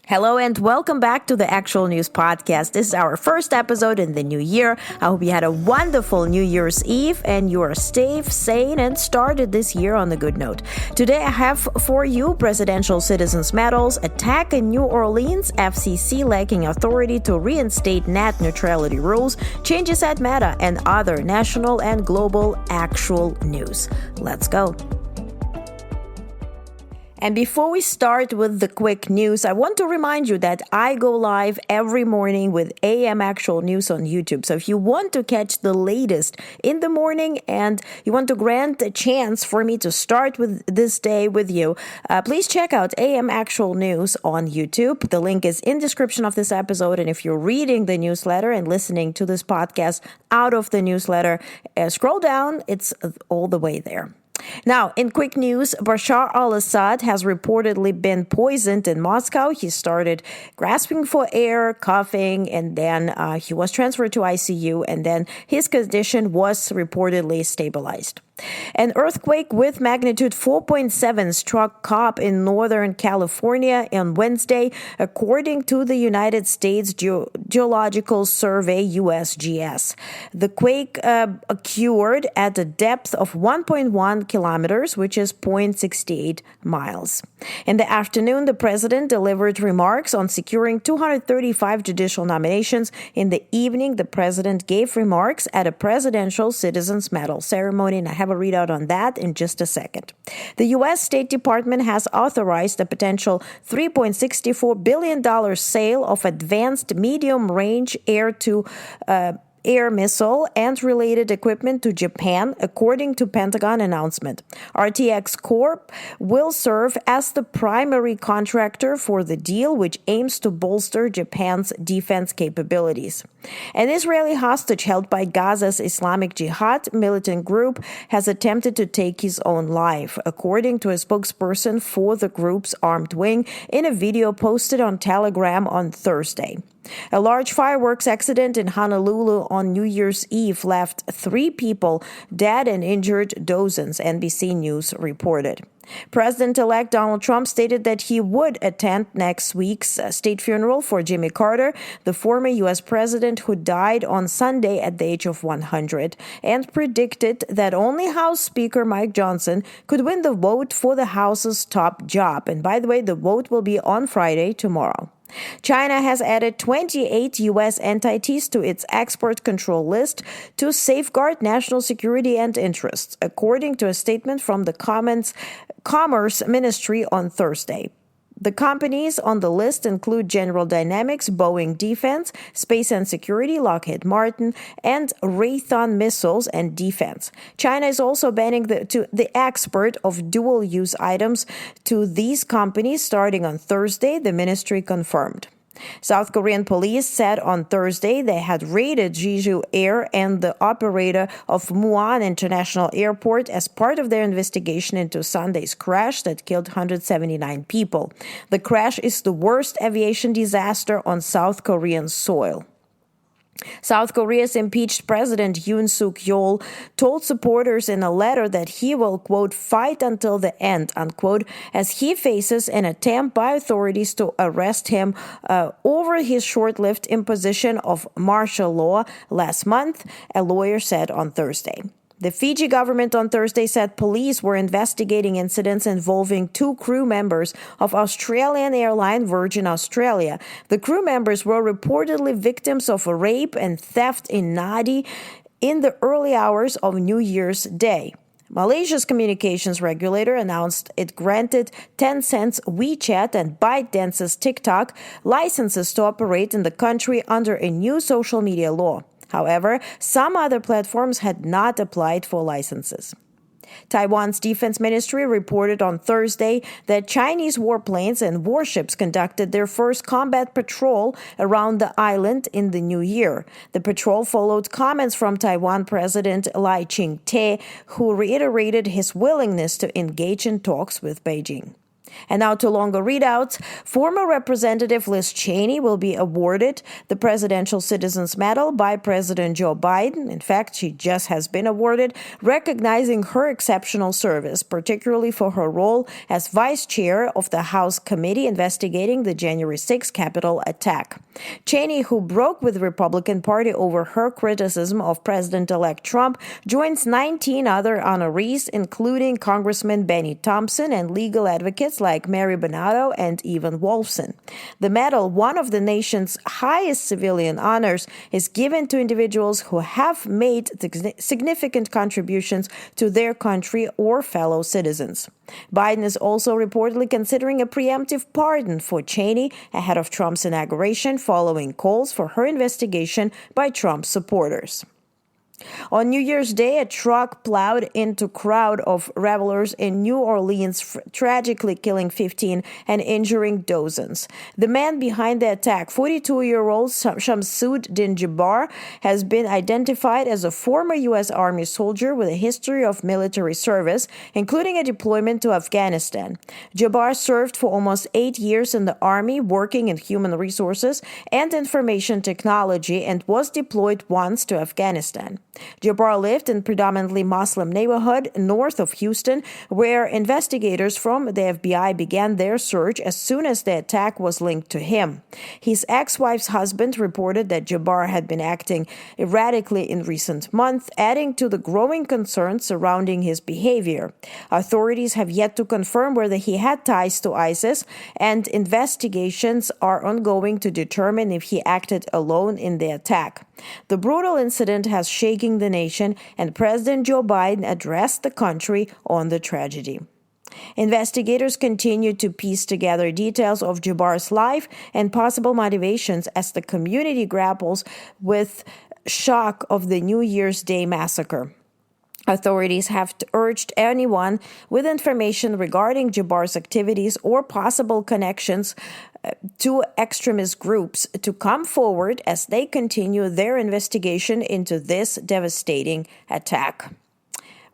Hello and welcome back to the Actual News Podcast. This is our first episode in the new year. I hope you had a wonderful New Year's Eve and you are safe, sane, and started this year on a good note. Today I have for you Presidential Citizens Medals, attack in New Orleans, FCC lacking authority to reinstate net neutrality rules, changes at Meta, and other national and global actual news. Let's go. And before we start with the quick news, I want to remind you that I go live every morning with AM Actual News on YouTube. So if you want to catch the latest in the morning and you want to grant a chance for me to start with this day with you, please check out AM Actual News on YouTube. The link is in the description of this episode. And if you're reading the newsletter and listening to this podcast out of the newsletter, scroll down. It's all the way there. Now, in quick news, Bashar al-Assad has reportedly been poisoned in Moscow. He started grasping for air, coughing, and then he was transferred to ICU, and then his condition was reportedly stabilized. An earthquake with magnitude 4.7 struck Cobb in Northern California on Wednesday, according to the United States Geological Survey, USGS. The quake occurred at a depth of 1.1 kilometers, which is 0.68 miles. In the afternoon, the president delivered remarks on securing 235 judicial nominations. In the evening, the president gave remarks at a Presidential Citizens Medal ceremony, and I have a readout on that in just a second. The U.S. State Department has authorized a potential $3.64 billion sale of advanced medium-range air missile and related equipment to Japan, according to Pentagon announcement. RTX Corp will serve as the primary contractor for the deal, which aims to bolster Japan's defense capabilities. An Israeli hostage held by Gaza's Islamic Jihad militant group has attempted to take his own life, according to a spokesperson for the group's armed wing in a video posted on Telegram on Thursday. A large fireworks accident in Honolulu on New Year's Eve left 3 people dead and injured dozens, NBC News reported. President-elect Donald Trump stated that he would attend next week's state funeral for Jimmy Carter, the former U.S. president who died on Sunday at the age of 100, and predicted that only House Speaker Mike Johnson could win the vote for the House's top job. And by the way, the vote will be on Friday, tomorrow. China has added 28 U.S. entities to its export control list to safeguard national security and interests, according to a statement from the Commerce Ministry on Thursday. The companies on the list include General Dynamics, Boeing Defense, Space and Security, Lockheed Martin, and Raytheon Missiles and Defense. China is also banning the export of dual-use items to these companies starting on Thursday, the ministry confirmed. South Korean police said on Thursday they had raided Jeju Air and the operator of Muan International Airport as part of their investigation into Sunday's crash that killed 179 people. The crash is the worst aviation disaster on South Korean soil. South Korea's impeached President Yoon Suk-yeol told supporters in a letter that he will, quote, fight until the end, unquote, as he faces an attempt by authorities to arrest him over his short-lived imposition of martial law last month, a lawyer said on Thursday. The Fiji government on Thursday said police were investigating incidents involving 2 crew members of Australian airline Virgin Australia. The crew members were reportedly victims of a rape and theft in Nadi in the early hours of New Year's Day. Malaysia's communications regulator announced it granted Tencent's WeChat and ByteDance's TikTok licenses to operate in the country under a new social media law. However, some other platforms had not applied for licenses. Taiwan's defense ministry reported on Thursday that Chinese warplanes and warships conducted their first combat patrol around the island in the new year. The patrol followed comments from Taiwan President Lai Ching-te, who reiterated his willingness to engage in talks with Beijing. And now to longer readouts. Former Representative Liz Cheney will be awarded the Presidential Citizens Medal by President Joe Biden. In fact, she just has been awarded, recognizing her exceptional service, particularly for her role as vice chair of the House committee investigating the January 6 Capitol attack. Cheney, who broke with the Republican Party over her criticism of President-elect Trump, joins 19 other honorees, including Congressman Benny Thompson and legal advocates like Mary Bonato and Evan Wolfson. The medal, one of the nation's highest civilian honors, is given to individuals who have made significant contributions to their country or fellow citizens. Biden is also reportedly considering a preemptive pardon for Cheney ahead of Trump's inauguration, following calls for her investigation by Trump supporters. On New Year's Day, a truck plowed into a crowd of revelers in New Orleans, tragically killing 15 and injuring dozens. The man behind the attack, 42-year-old Shamsud Din Jabbar, has been identified as a former U.S. Army soldier with a history of military service, including a deployment to Afghanistan. Jabbar served for almost 8 years in the Army, working in human resources and information technology, and was deployed once to Afghanistan. Jabbar lived in a predominantly Muslim neighborhood north of Houston, where investigators from the FBI began their search as soon as the attack was linked to him. His ex-wife's husband reported that Jabbar had been acting erratically in recent months, adding to the growing concerns surrounding his behavior. Authorities have yet to confirm whether he had ties to ISIS, and investigations are ongoing to determine if he acted alone in the attack. The brutal incident has shaken the nation, and President Joe Biden addressed the country on the tragedy. Investigators continue to piece together details of Jabbar's life and possible motivations as the community grapples with shock of the New Year's Day massacre. Authorities have urged anyone with information regarding Jabbar's activities or possible connections to extremist groups to come forward as they continue their investigation into this devastating attack.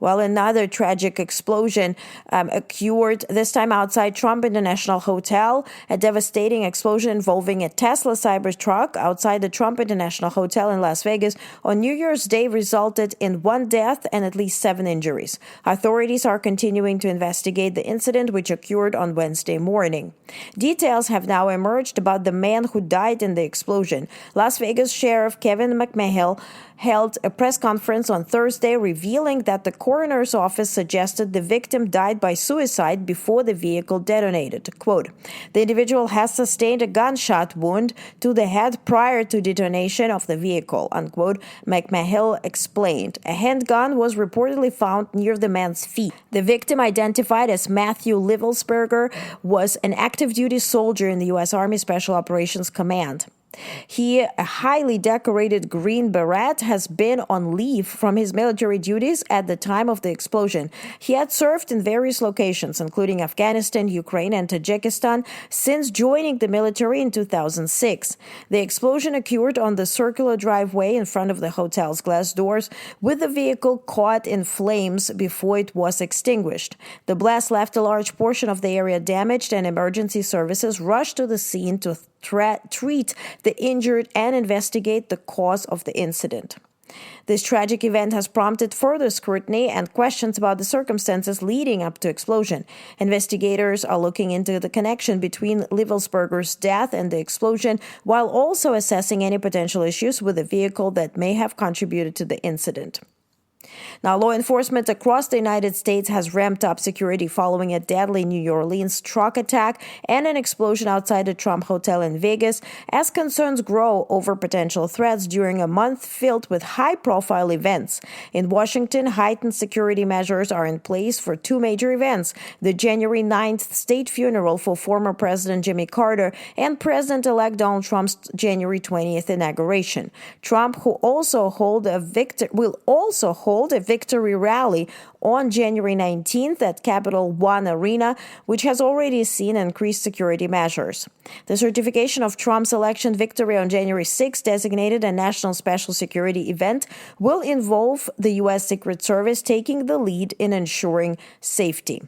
Well, another tragic explosion occurred, this time outside Trump International Hotel. A devastating explosion involving a Tesla Cybertruck outside the Trump International Hotel in Las Vegas on New Year's Day resulted in 1 death and at least 7 injuries. Authorities are continuing to investigate the incident, which occurred on Wednesday morning. Details have now emerged about the man who died in the explosion. Las Vegas Sheriff Kevin McMahill held a press conference on Thursday revealing that the coroner's office suggested the victim died by suicide before the vehicle detonated. Quote, "The individual has sustained a gunshot wound to the head prior to detonation of the vehicle," unquote, McMahill explained. A handgun was reportedly found near the man's feet. The victim, identified as Matthew Livelsberger, was an active-duty soldier in the U.S. Army Special Operations Command. He, a highly decorated Green Beret, has been on leave from his military duties at the time of the explosion. He had served in various locations, including Afghanistan, Ukraine, and Tajikistan, since joining the military in 2006. The explosion occurred on the circular driveway in front of the hotel's glass doors, with the vehicle caught in flames before it was extinguished. The blast left a large portion of the area damaged, and emergency services rushed to the scene to treat the injured and investigate the cause of the incident. This tragic event has prompted further scrutiny and questions about the circumstances leading up to explosion. Investigators are looking into the connection between Livelsberger's death and the explosion, while also assessing any potential issues with the vehicle that may have contributed to the incident. Now, law enforcement across the United States has ramped up security following a deadly New Orleans truck attack and an explosion outside the Trump Hotel in Vegas, as concerns grow over potential threats during a month filled with high-profile events. In Washington, heightened security measures are in place for 2 major events: the January 9th state funeral for former President Jimmy Carter and President-elect Donald Trump's January 20th inauguration. Trump, who also will also hold a victory rally on January 19th at Capital One Arena, which has already seen increased security measures. The certification of Trump's election victory on January 6th, designated a national special security event, will involve the U.S. Secret Service taking the lead in ensuring safety.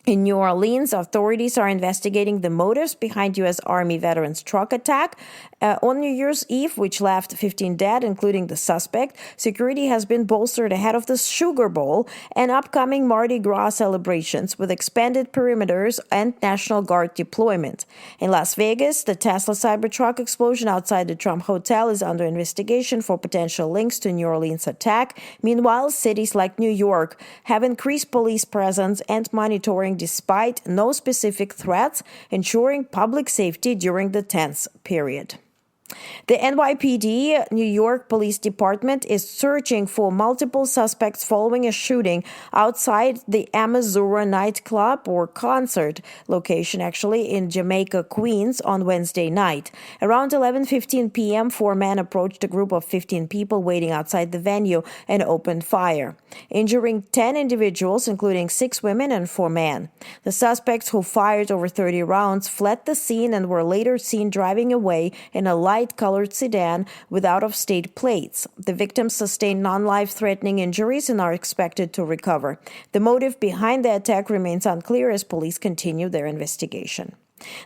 In New Orleans, authorities are investigating the motives behind U.S. Army veterans' truck attack on New Year's Eve, which left 15 dead, including the suspect. Security has been bolstered ahead of the Sugar Bowl and upcoming Mardi Gras celebrations with expanded perimeters and National Guard deployment. In Las Vegas, the Tesla Cybertruck explosion outside the Trump Hotel is under investigation for potential links to New Orleans attack. Meanwhile, cities like New York have increased police presence and monitoring despite no specific threats, ensuring public safety during the tense period. The NYPD, New York Police Department, is searching for multiple suspects following a shooting outside the Amazura nightclub or concert location, in Jamaica, Queens, on Wednesday night. Around 11:15 p.m., 4 men approached a group of 15 people waiting outside the venue and opened fire, injuring 10 individuals, including 6 women and 4 men. The suspects, who fired over 30 rounds, fled the scene and were later seen driving away in a light-colored sedan with out-of-state plates. The victims sustained non-life-threatening injuries and are expected to recover. The motive behind the attack remains unclear as police continue their investigation.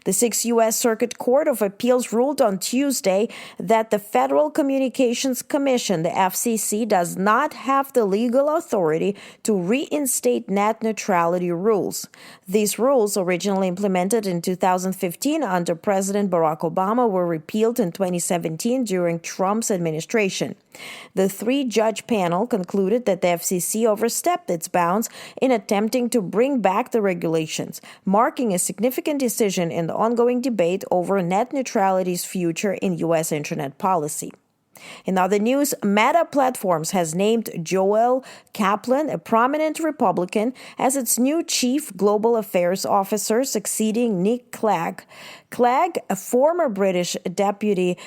The 6th U.S. Circuit Court of Appeals ruled on Tuesday that the Federal Communications Commission, the FCC, does not have the legal authority to reinstate net neutrality rules. These rules, originally implemented in 2015 under President Barack Obama, were repealed in 2017 during Trump's administration. The 3-judge panel concluded that the FCC overstepped its bounds in attempting to bring back the regulations, marking a significant decision in the ongoing debate over net neutrality's future in U.S. internet policy. In other news, Meta Platforms has named Joel Kaplan, a prominent Republican, as its new chief global affairs officer, succeeding Nick Clegg. Clegg, a former British deputy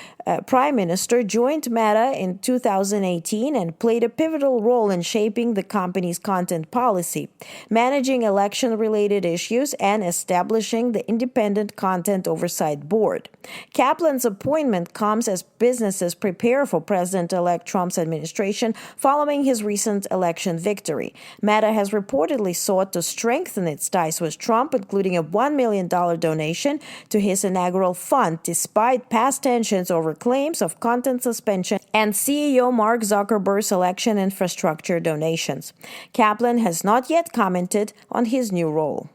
prime minister, joined Meta in 2018 and played a pivotal role in shaping the company's content policy, managing election-related issues, and establishing the Independent Content Oversight Board. Kaplan's appointment comes as businesses prepare for President-elect Trump's administration following his recent election victory. Meta has reportedly sought to strengthen its ties with Trump, including a $1 million donation to his inaugural fund, despite past tensions over claims of content suspension and CEO Mark Zuckerberg's election infrastructure donations. Kaplan has not yet commented on his new role.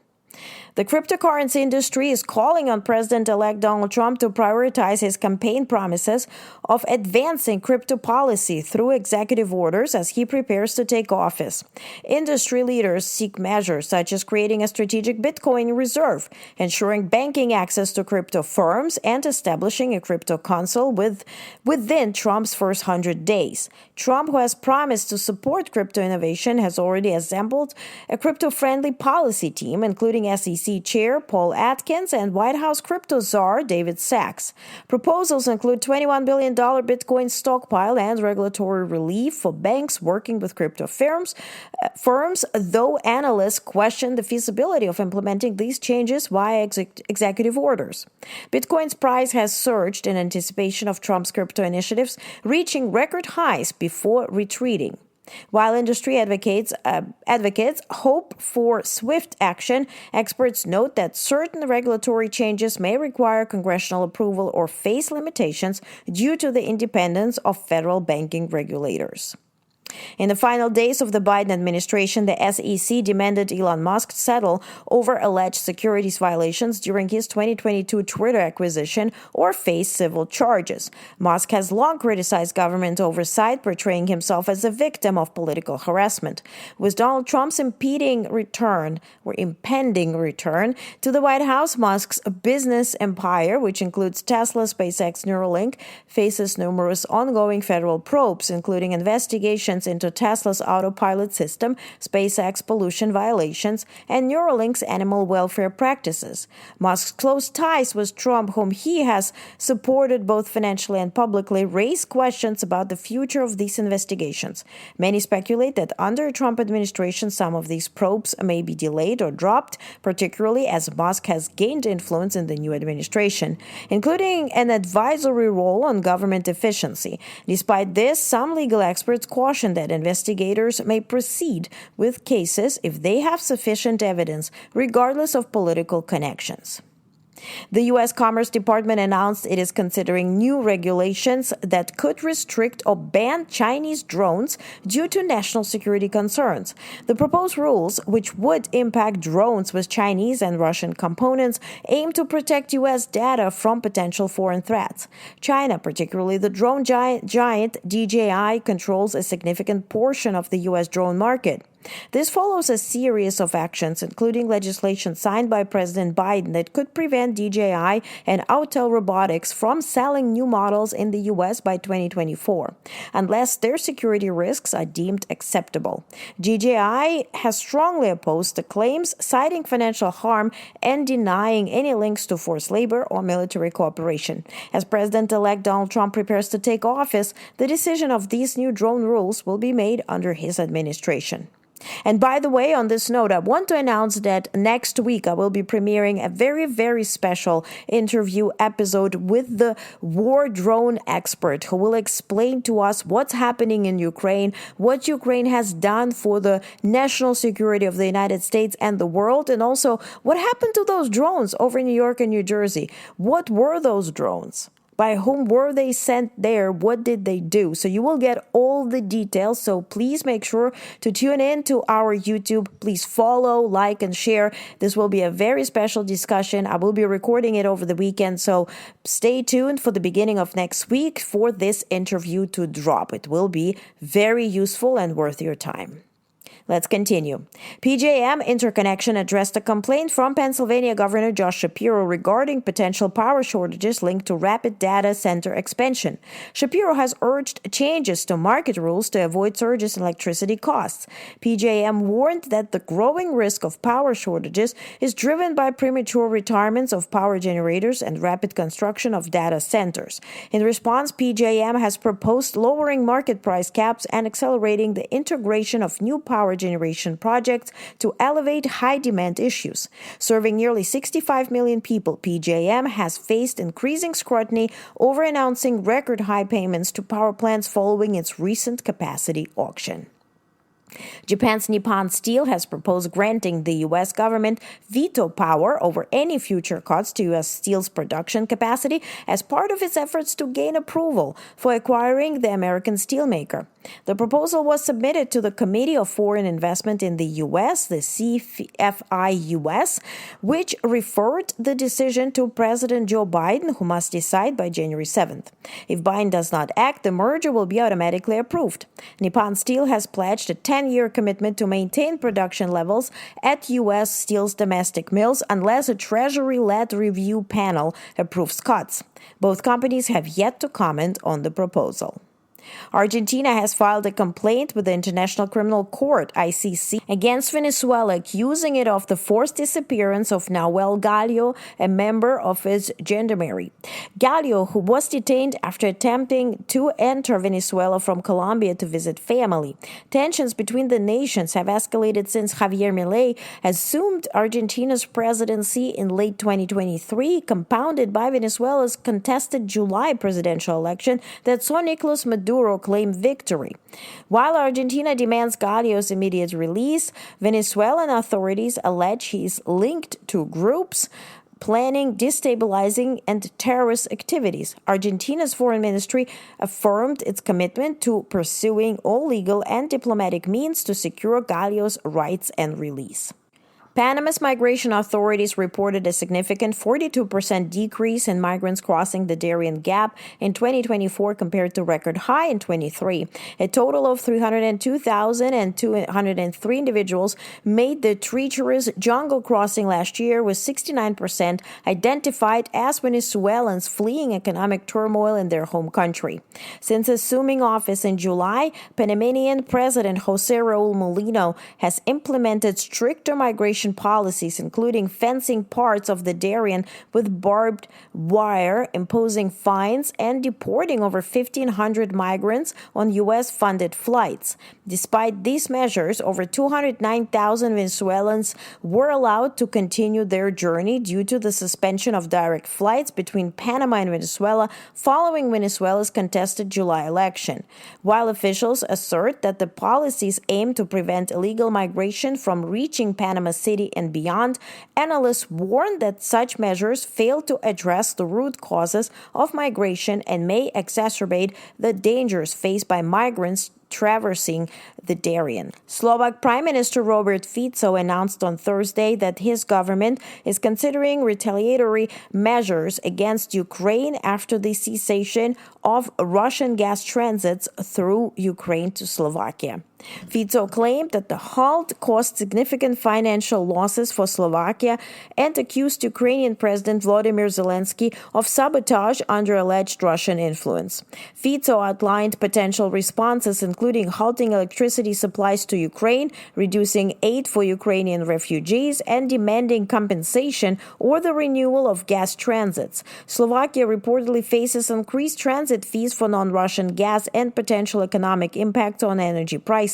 The cryptocurrency industry is calling on President-elect Donald Trump to prioritize his campaign promises of advancing crypto policy through executive orders as he prepares to take office. Industry leaders seek measures such as creating a strategic Bitcoin reserve, ensuring banking access to crypto firms, and establishing a crypto council within Trump's first 100 days. Trump, who has promised to support crypto innovation, has already assembled a crypto-friendly policy team, including SEC Chair Paul Atkins and White House crypto czar David Sachs. Proposals include $21 billion Bitcoin stockpile and regulatory relief for banks working with crypto firms, though analysts question the feasibility of implementing these changes via executive orders. Bitcoin's price has surged in anticipation of Trump's crypto initiatives, reaching record highs before retreating. While industry advocates hope for swift action, experts note that certain regulatory changes may require congressional approval or face limitations due to the independence of federal banking regulators. In the final days of the Biden administration, the SEC demanded Elon Musk settle over alleged securities violations during his 2022 Twitter acquisition or face civil charges. Musk has long criticized government oversight, portraying himself as a victim of political harassment. With Donald Trump's impending return to the White House, Musk's business empire, which includes Tesla, SpaceX, Neuralink, faces numerous ongoing federal probes, including investigations into Tesla's autopilot system, SpaceX pollution violations, and Neuralink's animal welfare practices. Musk's close ties with Trump, whom he has supported both financially and publicly, raise questions about the future of these investigations. Many speculate that under a Trump administration, some of these probes may be delayed or dropped, particularly as Musk has gained influence in the new administration, including an advisory role on government efficiency. Despite this, some legal experts caution indication that investigators may proceed with cases if they have sufficient evidence, regardless of political connections. The U.S. Commerce Department announced it is considering new regulations that could restrict or ban Chinese drones due to national security concerns. The proposed rules, which would impact drones with Chinese and Russian components, aim to protect U.S. data from potential foreign threats. China, particularly the drone giant DJI, controls a significant portion of the U.S. drone market. This follows a series of actions, including legislation signed by President Biden that could prevent DJI and Autel Robotics from selling new models in the U.S. by 2024, unless their security risks are deemed acceptable. DJI has strongly opposed the claims, citing financial harm and denying any links to forced labor or military cooperation. As President-elect Donald Trump prepares to take office, the decision of these new drone rules will be made under his administration. And by the way, on this note, I want to announce that next week I will be premiering a very, very special interview episode with the war drone expert who will explain to us what's happening in Ukraine, what Ukraine has done for the national security of the United States and the world, and also what happened to those drones over in New York and New Jersey. What were those drones? By whom were they sent there? What did they do? So you will get all the details. So please make sure to tune in to our YouTube. Please follow, like, and share. This will be a very special discussion. I will be recording it over the weekend. So stay tuned for the beginning of next week for this interview to drop. It will be very useful and worth your time. Let's continue. PJM Interconnection addressed a complaint from Pennsylvania Governor Josh Shapiro regarding potential power shortages linked to rapid data center expansion. Shapiro has urged changes to market rules to avoid surges in electricity costs. PJM warned that the growing risk of power shortages is driven by premature retirements of power generators and rapid construction of data centers. In response, PJM has proposed lowering market price caps and accelerating the integration of new power generation projects to elevate high-demand issues. Serving nearly 65 million people, PJM has faced increasing scrutiny over announcing record-high payments to power plants following its recent capacity auction. Japan's Nippon Steel has proposed granting the U.S. government veto power over any future cuts to U.S. Steel's production capacity as part of its efforts to gain approval for acquiring the American steelmaker. The proposal was submitted to the Committee of Foreign Investment in the U.S., the CFI-US, which referred the decision to President Joe Biden, who must decide by January 7th. If Biden does not act, the merger will be automatically approved. Nippon Steel has pledged a 10-year commitment to maintain production levels at U.S. Steel's domestic mills unless a Treasury-led review panel approves cuts. Both companies have yet to comment on the proposal. Argentina has filed a complaint with the International Criminal Court, ICC, against Venezuela, accusing it of the forced disappearance of Nahuel Gallo, a member of its gendarmerie. Gallo, who was detained after attempting to enter Venezuela from Colombia to visit family. Tensions between the nations have escalated since Javier Milei assumed Argentina's presidency in late 2023, compounded by Venezuela's contested July presidential election that saw Nicolas Maduro claim victory. While Argentina demands Gallo's immediate release, Venezuelan authorities allege he is linked to groups planning destabilizing and terrorist activities. Argentina's foreign ministry affirmed its commitment to pursuing all legal and diplomatic means to secure Gallo's rights and release. Panama's migration authorities reported a significant 42% decrease in migrants crossing the Darien Gap in 2024 compared to record high in 23. A total of 302,203 individuals made the treacherous jungle crossing last year, with 69% identified as Venezuelans fleeing economic turmoil in their home country. Since assuming office in July, Panamanian President Jose Raul Mulino has implemented stricter migration migration policies, including fencing parts of the Darien with barbed wire, imposing fines, and deporting over 1,500 migrants on U.S.-funded flights. Despite these measures, over 209,000 Venezuelans were allowed to continue their journey due to the suspension of direct flights between Panama and Venezuela following Venezuela's contested July election. While officials assert that the policies aim to prevent illegal migration from reaching Panama City and beyond, analysts warn that such measures fail to address the root causes of migration and may exacerbate the dangers faced by migrants traversing the Darien. Slovak Prime Minister Robert Fico announced on Thursday that his government is considering retaliatory measures against Ukraine after the cessation of Russian gas transits through Ukraine to Slovakia. Fico claimed that the halt caused significant financial losses for Slovakia and accused Ukrainian President Volodymyr Zelensky of sabotage under alleged Russian influence. Fico outlined potential responses, including halting electricity supplies to Ukraine, reducing aid for Ukrainian refugees, and demanding compensation or the renewal of gas transits. Slovakia reportedly faces increased transit fees for non-Russian gas and potential economic impact on energy prices.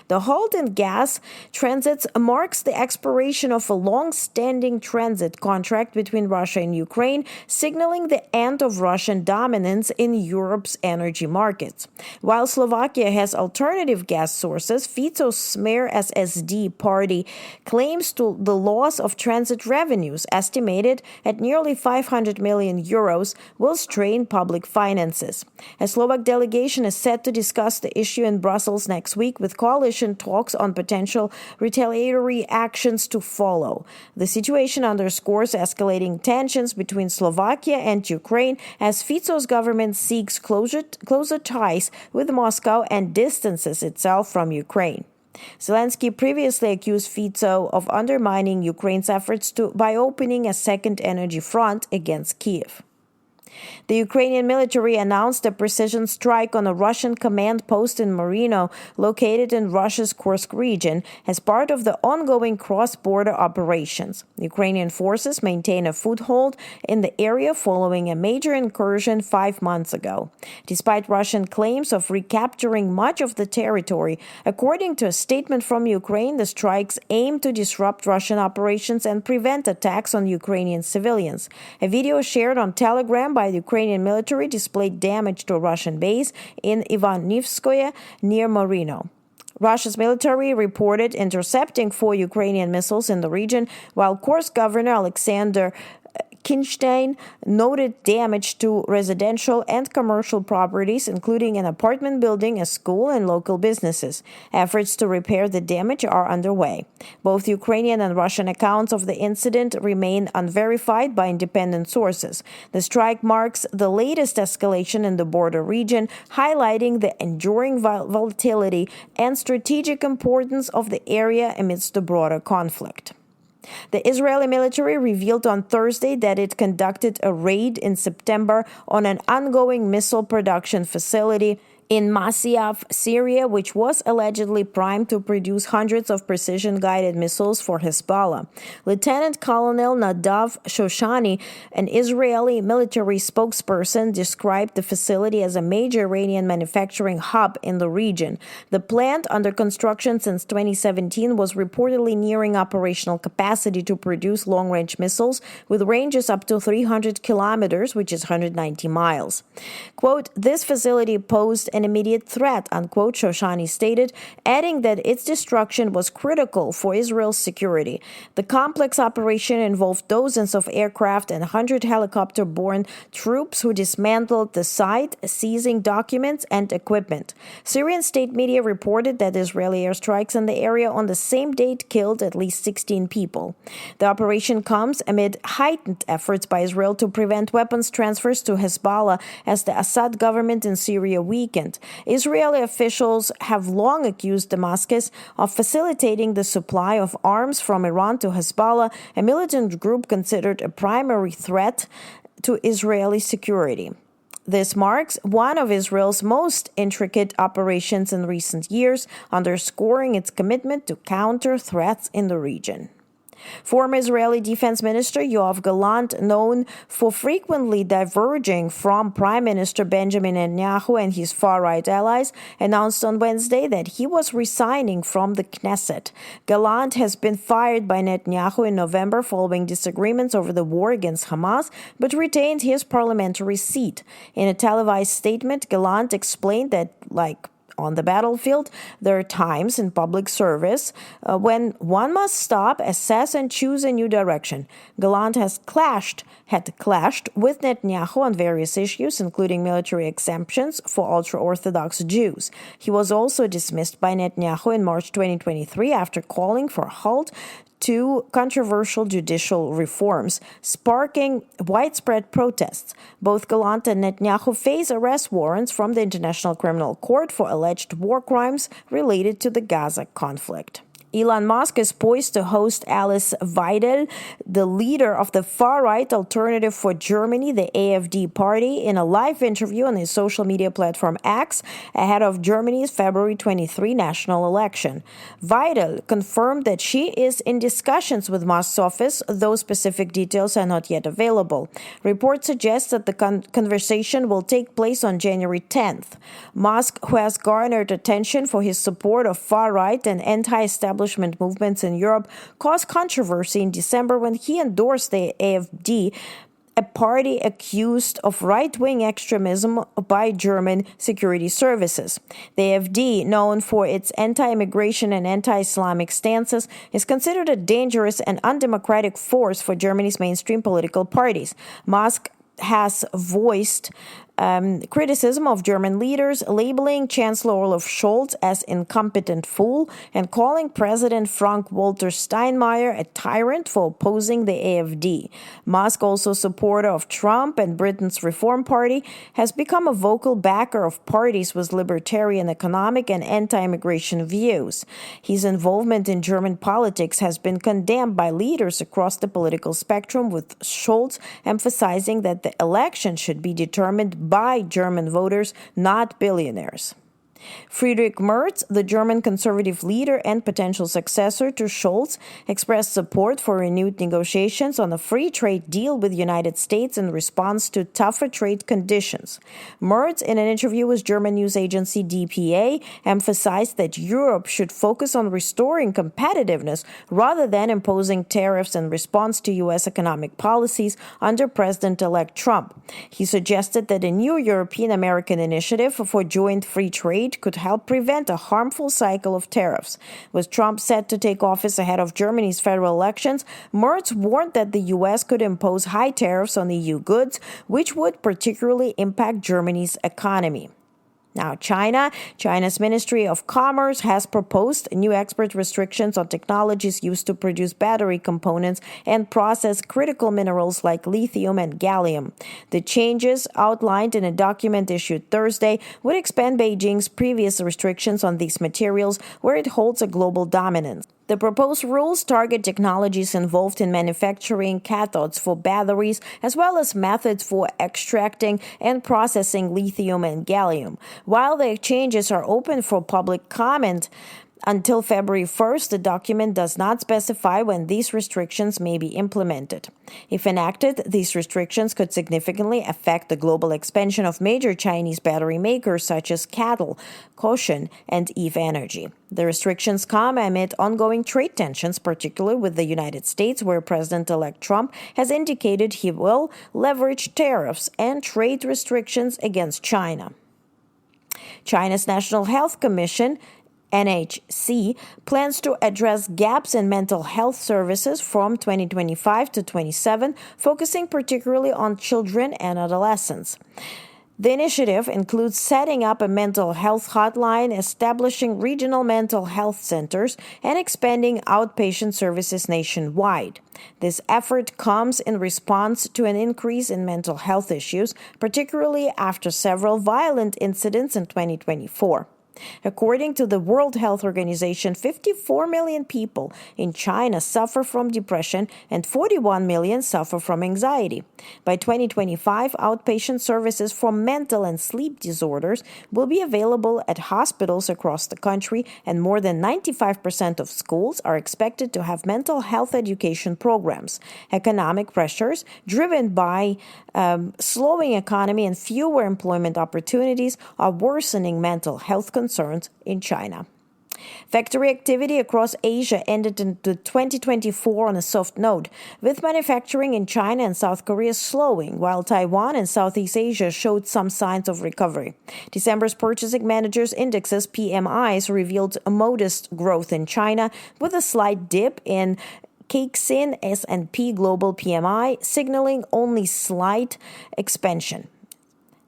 The halt in gas transits marks the expiration of a long-standing transit contract between Russia and Ukraine, signaling the end of Russian dominance in Europe's energy markets. While Slovakia has alternative gas sources, Fico's Smer SSD party claims to the loss of transit revenues, estimated at nearly 500 million euros, will strain public finances. A Slovak delegation is set to discuss the issue in Brussels next week, with coalition talks on potential retaliatory actions to follow. The situation underscores escalating tensions between Slovakia and Ukraine as Fico's government seeks closer ties with Moscow and distances itself from Ukraine. Zelensky previously accused Fico of undermining Ukraine's efforts by opening a second energy front against Kyiv. The Ukrainian military announced a precision strike on a Russian command post in Marino, located in Russia's Kursk region, as part of the ongoing cross-border operations. Ukrainian forces maintain a foothold in the area following a major incursion 5 months ago. Despite Russian claims of recapturing much of the territory, according to a statement from Ukraine, the strikes aim to disrupt Russian operations and prevent attacks on Ukrainian civilians. A video shared on Telegram by the Ukrainian military displayed damage to a Russian base in Ivanivskoye near Marino. Russia's military reported intercepting 4 Ukrainian missiles in the region, while Kursk governor Alexander Kinstein noted damage to residential and commercial properties, including an apartment building, a school, and local businesses. Efforts to repair the damage are underway. Both Ukrainian and Russian accounts of the incident remain unverified by independent sources. The strike marks the latest escalation in the border region, highlighting the enduring volatility and strategic importance of the area amidst the broader conflict. The Israeli military revealed on Thursday that it conducted a raid in September on an ongoing missile production facility in Masyaf, Syria, which was allegedly primed to produce hundreds of precision-guided missiles for Hezbollah. Lieutenant Colonel Nadav Shoshani, an Israeli military spokesperson, described the facility as a major Iranian manufacturing hub in the region. The plant, under construction since 2017, was reportedly nearing operational capacity to produce long-range missiles with ranges up to 300 kilometers, which is 190 miles. Quote, "This facility posed an immediate threat," unquote, Shoshani stated, adding that its destruction was critical for Israel's security. The complex operation involved dozens of aircraft and 100 helicopter-borne troops who dismantled the site, seizing documents and equipment. Syrian state media reported that Israeli airstrikes in the area on the same date killed at least 16 people. The operation comes amid heightened efforts by Israel to prevent weapons transfers to Hezbollah as the Assad government in Syria weakened. Israeli officials have long accused Damascus of facilitating the supply of arms from Iran to Hezbollah, a militant group considered a primary threat to Israeli security. This marks one of Israel's most intricate operations in recent years, underscoring its commitment to counter threats in the region. Former Israeli Defense Minister Yoav Gallant, known for frequently diverging from Prime Minister Benjamin Netanyahu and his far-right allies, announced on Wednesday that he was resigning from the Knesset. Gallant has been fired by Netanyahu in November following disagreements over the war against Hamas, but retained his parliamentary seat. In a televised statement, Gallant explained that, like on the battlefield, there are times in public service when one must stop, assess, and choose a new direction. Gallant had clashed with Netanyahu on various issues, including military exemptions for ultra-Orthodox Jews. He was also dismissed by Netanyahu in March 2023 after calling for a halt to controversial judicial reforms, sparking widespread protests. Both Gallant and Netanyahu face arrest warrants from the International Criminal Court for alleged war crimes related to the Gaza conflict. Elon Musk is poised to host Alice Weidel, the leader of the far-right Alternative for Germany, the AfD party, in a live interview on his social media platform X ahead of Germany's February 23 national election. Weidel confirmed that she is in discussions with Musk's office, though specific details are not yet available. Reports suggest that the conversation will take place on January 10th. Musk, who has garnered attention for his support of far-right and anti-establishment movements in Europe, caused controversy in December when he endorsed the AfD, a party accused of right-wing extremism by German security services. The AfD, known for its anti-immigration and anti-Islamic stances, is considered a dangerous and undemocratic force for Germany's mainstream political parties. Musk has voiced criticism of German leaders, labeling Chancellor Olaf Scholz as incompetent fool and calling President Frank-Walter Steinmeier a tyrant for opposing the AfD. Musk, also supporter of Trump and Britain's Reform Party, has become a vocal backer of parties with libertarian economic and anti-immigration views. His involvement in German politics has been condemned by leaders across the political spectrum, with Scholz emphasizing that the election should be determined by German voters, not billionaires. Friedrich Merz, the German conservative leader and potential successor to Scholz, expressed support for renewed negotiations on a free trade deal with the United States in response to tougher trade conditions. Merz, in an interview with German news agency dpa, emphasized that Europe should focus on restoring competitiveness rather than imposing tariffs in response to U.S. economic policies under President-elect Trump. He suggested that a new European-American initiative for joint free trade could help prevent a harmful cycle of tariffs. With Trump set to take office ahead of Germany's federal elections, Merz warned that the U.S. could impose high tariffs on EU goods, which would particularly impact Germany's economy. Now, China's Ministry of Commerce has proposed new export restrictions on technologies used to produce battery components and process critical minerals like lithium and gallium. The changes, outlined in a document issued Thursday, would expand Beijing's previous restrictions on these materials, where it holds a global dominance. The proposed rules target technologies involved in manufacturing cathodes for batteries, as well as methods for extracting and processing lithium and gallium. While the changes are open for public comment until February 1st, the document does not specify when these restrictions may be implemented. If enacted, these restrictions could significantly affect the global expansion of major Chinese battery makers such as CATL, Gotion, and Eve Energy. The restrictions come amid ongoing trade tensions, particularly with the United States, where President-elect Trump has indicated he will leverage tariffs and trade restrictions against China. China's National Health Commission, NHC, plans to address gaps in mental health services from 2025 to 27, focusing particularly on children and adolescents. The initiative includes setting up a mental health hotline, establishing regional mental health centers, and expanding outpatient services nationwide. This effort comes in response to an increase in mental health issues, particularly after several violent incidents in 2024. According to the World Health Organization, 54 million people in China suffer from depression and 41 million suffer from anxiety. By 2025, outpatient services for mental and sleep disorders will be available at hospitals across the country, and more than 95% of schools are expected to have mental health education programs. Economic pressures, driven by slowing economy and fewer employment opportunities, are worsening mental health concerns in China. Factory activity across Asia ended into 2024 on a soft note, with manufacturing in China and South Korea slowing, while Taiwan and Southeast Asia showed some signs of recovery. December's Purchasing Managers' Indexes (PMIs) revealed a modest growth in China, with a slight dip in Caixin S&P Global PMI, signaling only slight expansion.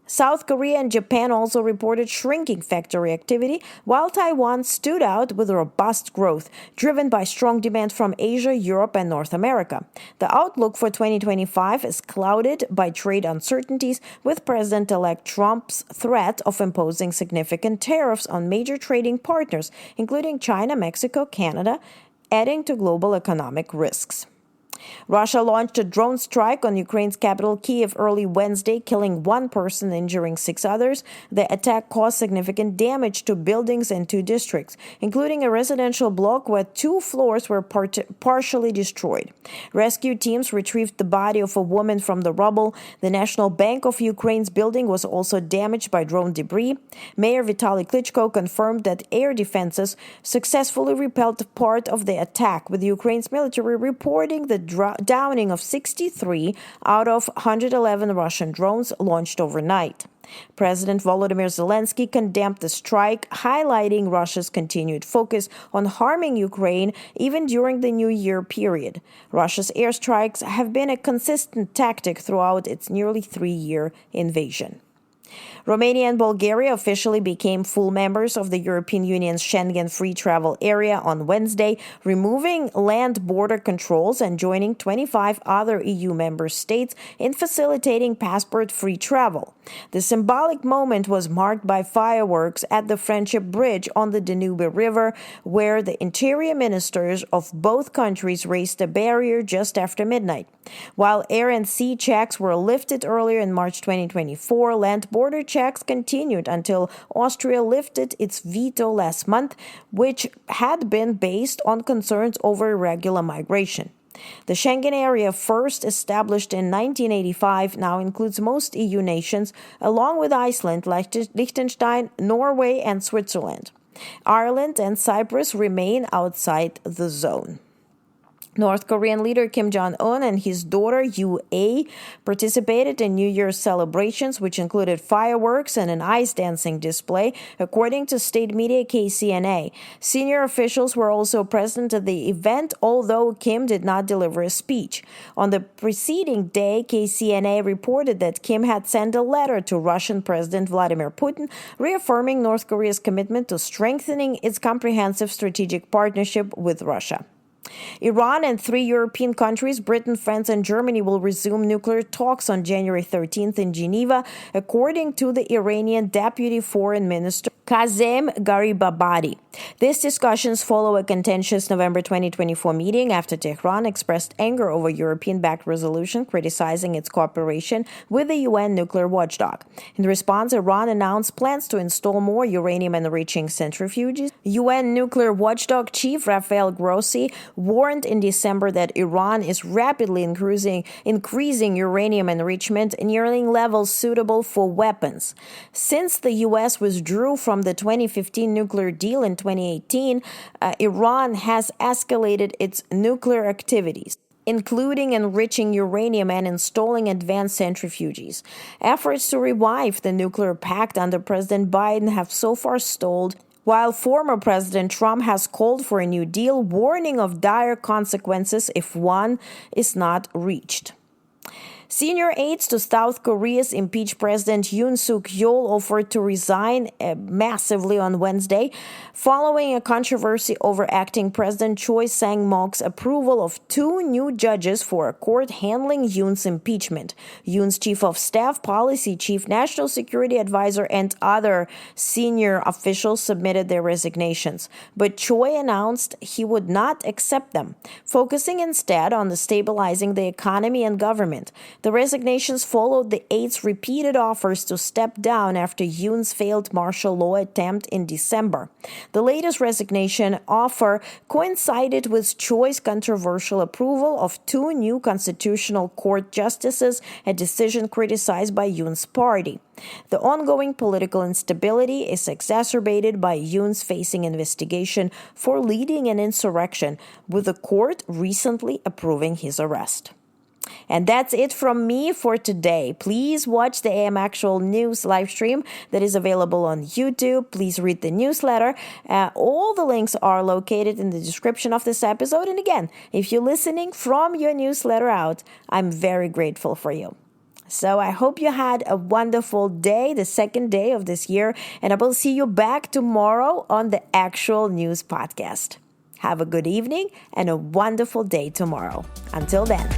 South Korea and Japan also reported shrinking factory activity, while Taiwan stood out with robust growth, driven by strong demand from Asia, Europe, and North America. The outlook for 2025 is clouded by trade uncertainties, with President-elect Trump's threat of imposing significant tariffs on major trading partners, including China, Mexico, Canada, adding to global economic risks. Russia launched a drone strike on Ukraine's capital, Kyiv, early Wednesday, killing one person, injuring 6 others. The attack caused significant damage to buildings in 2 districts, including a residential block where 2 floors were partially destroyed. Rescue teams retrieved the body of a woman from the rubble. The National Bank of Ukraine's building was also damaged by drone debris. Mayor Vitaly Klitschko confirmed that air defenses successfully repelled part of the attack, with Ukraine's military reporting the downing of 63 out of 111 Russian drones launched overnight. President Volodymyr Zelensky condemned the strike, highlighting Russia's continued focus on harming Ukraine even during the New Year period. Russia's airstrikes have been a consistent tactic throughout its nearly 3-year invasion. Romania and Bulgaria officially became full members of the European Union's Schengen free travel area on Wednesday, removing land border controls and joining 25 other EU member states in facilitating passport-free travel. The symbolic moment was marked by fireworks at the Friendship Bridge on the Danube River, where the interior ministers of both countries raised a barrier just after midnight. While air and sea checks were lifted earlier in March 2024, land border checks continued until Austria lifted its veto last month, which had been based on concerns over irregular migration. The Schengen area, first established in 1985, now includes most EU nations, along with Iceland, Liechtenstein, Norway, and Switzerland. Ireland and Cyprus remain outside the zone. North Korean leader Kim Jong-un and his daughter Yoo-ae participated in New Year's celebrations, which included fireworks and an ice dancing display, according to state media KCNA. Senior officials were also present at the event, although Kim did not deliver a speech. On the preceding day, KCNA reported that Kim had sent a letter to Russian President Vladimir Putin, reaffirming North Korea's commitment to strengthening its comprehensive strategic partnership with Russia. Iran and 3 European countries, Britain, France, and Germany, will resume nuclear talks on January 13th in Geneva, according to the Iranian Deputy Foreign Minister Kazem Garibabadi. These discussions follow a contentious November 2024 meeting after Tehran expressed anger over European-backed resolution criticizing its cooperation with the UN nuclear watchdog. In response, Iran announced plans to install more uranium-enriching centrifuges. UN nuclear watchdog chief Rafael Grossi warned in December that Iran is rapidly increasing uranium enrichment, nearing levels suitable for weapons. Since the U.S. withdrew from the 2015 nuclear deal in 2018, Iran has escalated its nuclear activities, including enriching uranium and installing advanced centrifuges. Efforts to revive the nuclear pact under President Biden have so far stalled, while former President Trump has called for a new deal, warning of dire consequences if one is not reached. Senior aides to South Korea's impeached President Yoon Suk-yeol offered to resign massively on Wednesday, following a controversy over acting President Choi Sang-mok's approval of two new judges for a court handling Yoon's impeachment. Yoon's chief of staff, policy chief, national security advisor, and other senior officials submitted their resignations, but Choi announced he would not accept them, focusing instead on stabilizing the economy and government. The resignations followed the aide's repeated offers to step down after Yoon's failed martial law attempt in December. The latest resignation offer coincided with Choi's controversial approval of two new constitutional court justices, a decision criticized by Yoon's party. The ongoing political instability is exacerbated by Yoon's facing investigation for leading an insurrection, with the court recently approving his arrest. And that's it from me for today. Please watch the AM Actual News live stream that is available on YouTube. Please read the newsletter. All the links are located in the description of this episode. And again, if you're listening from your newsletter out, I'm very grateful for you. So I hope you had a wonderful day, the second day of this year, and I will see you back tomorrow on the Actual News podcast. Have a good evening and a wonderful day tomorrow. Until then.